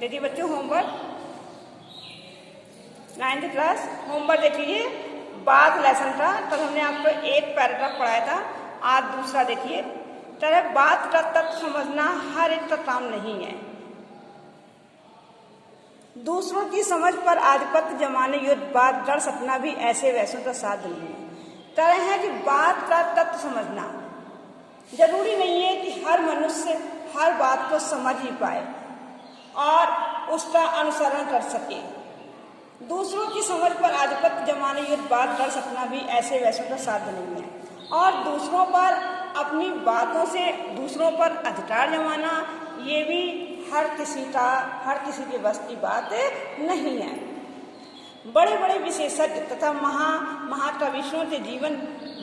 देखिए बच्चों, homework 9th class homework देखिए। बात लेसन था, तब हमने आपको एक पैराग्राफ पढ़ाया था। आज दूसरा देखिए। तरह बात का तत्व समझना हर एक का काम नहीं है। दूसरों की समझ पर आधिपत्य जमाने युद्ध बात डर सपना भी ऐसे वैसों का साथ नहीं है। तरह है कि बात का तत्व समझना जरूरी नहीं है कि हर मनुष्य हर बात को समझ ही पाए और उसका अनुसरण कर सके। दूसरों की समझ पर आधिपत्य जमाने युद्ध बात डर सपना भी ऐसे वैसों का साथ नहीं है। और दूसरों पर अपनी बातों से दूसरों पर अधिकार जमाना ये भी हर किसी के बस की बात नहीं है। बड़े बड़े विशेषज्ञ तथा महाकवियों के जीवन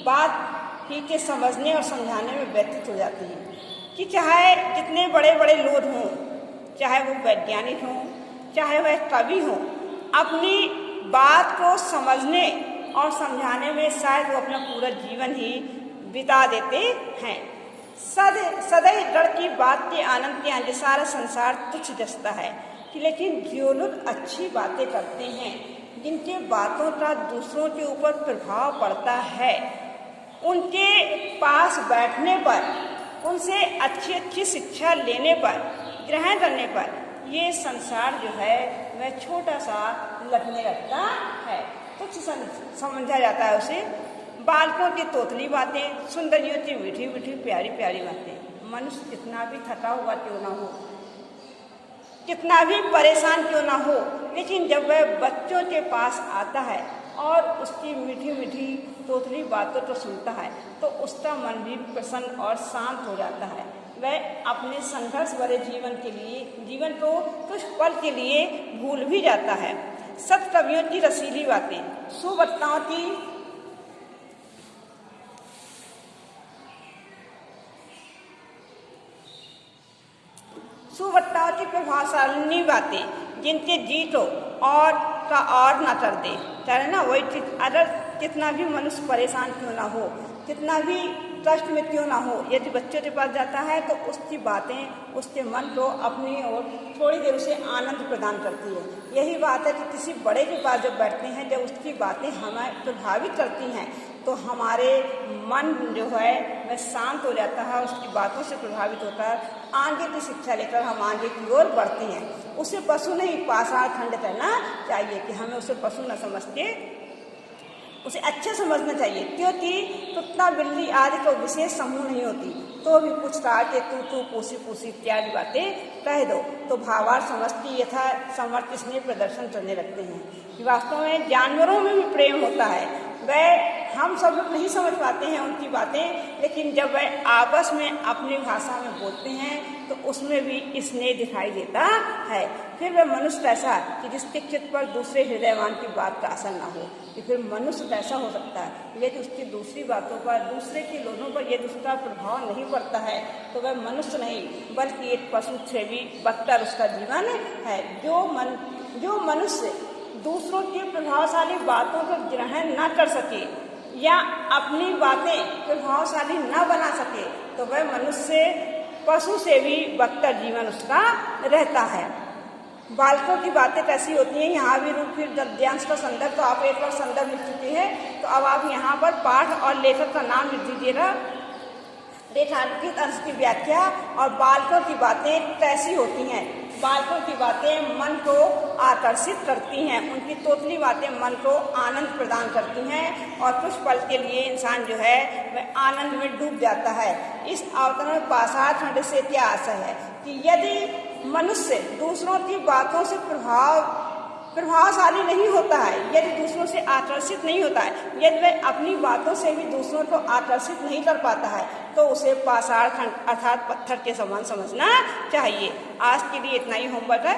बात ही के समझने और समझाने में व्यतीत हो जाती है कि चाहे जितने बड़े बड़े लोग हों, चाहे वो वैज्ञानिक हों, चाहे वह कवि हों, अपनी बात को समझने और समझाने में शायद वो अपना पूरा जीवन ही बिता देते हैं। सदैव डर की बात के आनंद के आगे सारा संसार तुच्छ जसता है कि लेकिन जो लोग अच्छी बातें करते हैं, जिनके बातों का दूसरों के ऊपर प्रभाव पड़ता है, उनके पास बैठने पर, उनसे अच्छी अच्छी शिक्षा लेने पर, ग्रहण करने पर ये संसार जो है वह छोटा सा लगने लगता है, कुछ समझा जाता है उसे। बालकों की तोतली बातें, सुंदरियों की मीठी मीठी प्यारी प्यारी बातें। मनुष्य कितना भी थका हुआ क्यों ना हो, कितना भी परेशान क्यों ना हो, लेकिन जब वह बच्चों के पास आता है और उसकी मीठी मीठी तोतली बातों को सुनता है तो उसका मन भी प्रसन्न और शांत हो जाता है। वह अपने संघर्ष भरे जीवन को कुछ पल के लिए भूल भी जाता है। सत कवियों की रसीली बातें, सुवक्ताओं की प्रभावशाली बातें, जिनके जीत हो और का और ना कर दे। चाहे ना वही चीज, अगर कितना भी मनुष्य परेशान क्यों ना हो, कितना भी कष्ट में क्यों ना हो, यदि बच्चों के पास जाता है तो उसकी बातें उसके मन को अपनी ओर थोड़ी देर उसे आनंद प्रदान करती है। यही बात है कि किसी बड़े के पास जब बैठते हैं, जब उसकी बातें हमें प्रभावित करती हैं तो हमारे मन जो है वह शांत हो जाता है, उसकी बातों से प्रभावित होता है। आगे की शिक्षा लेकर हम आगे की ओर बढ़ते हैं। उसे पशु नहीं पाषाण खंड करना चाहिए कि हमें उसे पशु न समझ के उसे अच्छा समझना चाहिए, क्योंकि कुत्ता बिल्ली आदि को विशेष समूह नहीं होती तो भी कुछ कहा के तू पूसी इत्यादि बातें कह दो तो भावार्थ समझती यथा समर्थ स्नेह प्रदर्शन करने लगते हैं। वास्तव में जानवरों में भी प्रेम होता है। वह हम सब लोग नहीं समझ पाते हैं उनकी बातें, लेकिन जब वह आपस में अपनी भाषा में बोलते हैं तो उसमें भी स्नेह दिखाई देता है। फिर वह मनुष्य कैसा कि जिसके चित्त पर दूसरे हृदयवान की बात का असर ना हो, कि फिर मनुष्य कैसा हो सकता है यदि उसकी दूसरी बातों पर, दूसरे के लोगों पर यदि उसका प्रभाव नहीं पड़ता है तो वह मनुष्य नहीं बल्कि एक पशु से भी बदतर उसका जीवन है। जो मनुष्य दूसरों की प्रभावशाली बातों को ग्रहण न कर सके या अपनी बातें प्रभावशाली न बना सके तो वह मनुष्य पशु से भी बदतर जीवन उसका रहता है। बालकों की बातें कैसी होती हैं, यहाँ भी रूप फिर गद्यांश का संदर्भ तो आप एक बार संदर्भ लिख चुके हैं, तो अब आप यहाँ पर पाठ और लेखक का नाम लिख दीजिएगा। रेखांकित अंश की व्याख्या और बालकों की बातें कैसी होती हैं। बालकों की बातें मन को आकर्षित करती हैं, उनकी तोतली बातें मन को आनंद प्रदान करती हैं और कुछ पल के लिए इंसान जो है वह आनंद में डूब जाता है। इस अवतरण में पाषाण खंड से क्या आशय है कि यदि मनुष्य दूसरों की बातों से प्रभावशाली नहीं होता है, यदि दूसरों से आकर्षित नहीं होता है, यदि वह अपनी बातों से भी दूसरों को आकर्षित नहीं कर पाता है तो उसे पाषाण खंड अर्थात पत्थर के समान समझना चाहिए। आज के लिए इतना ही होमवर्क है।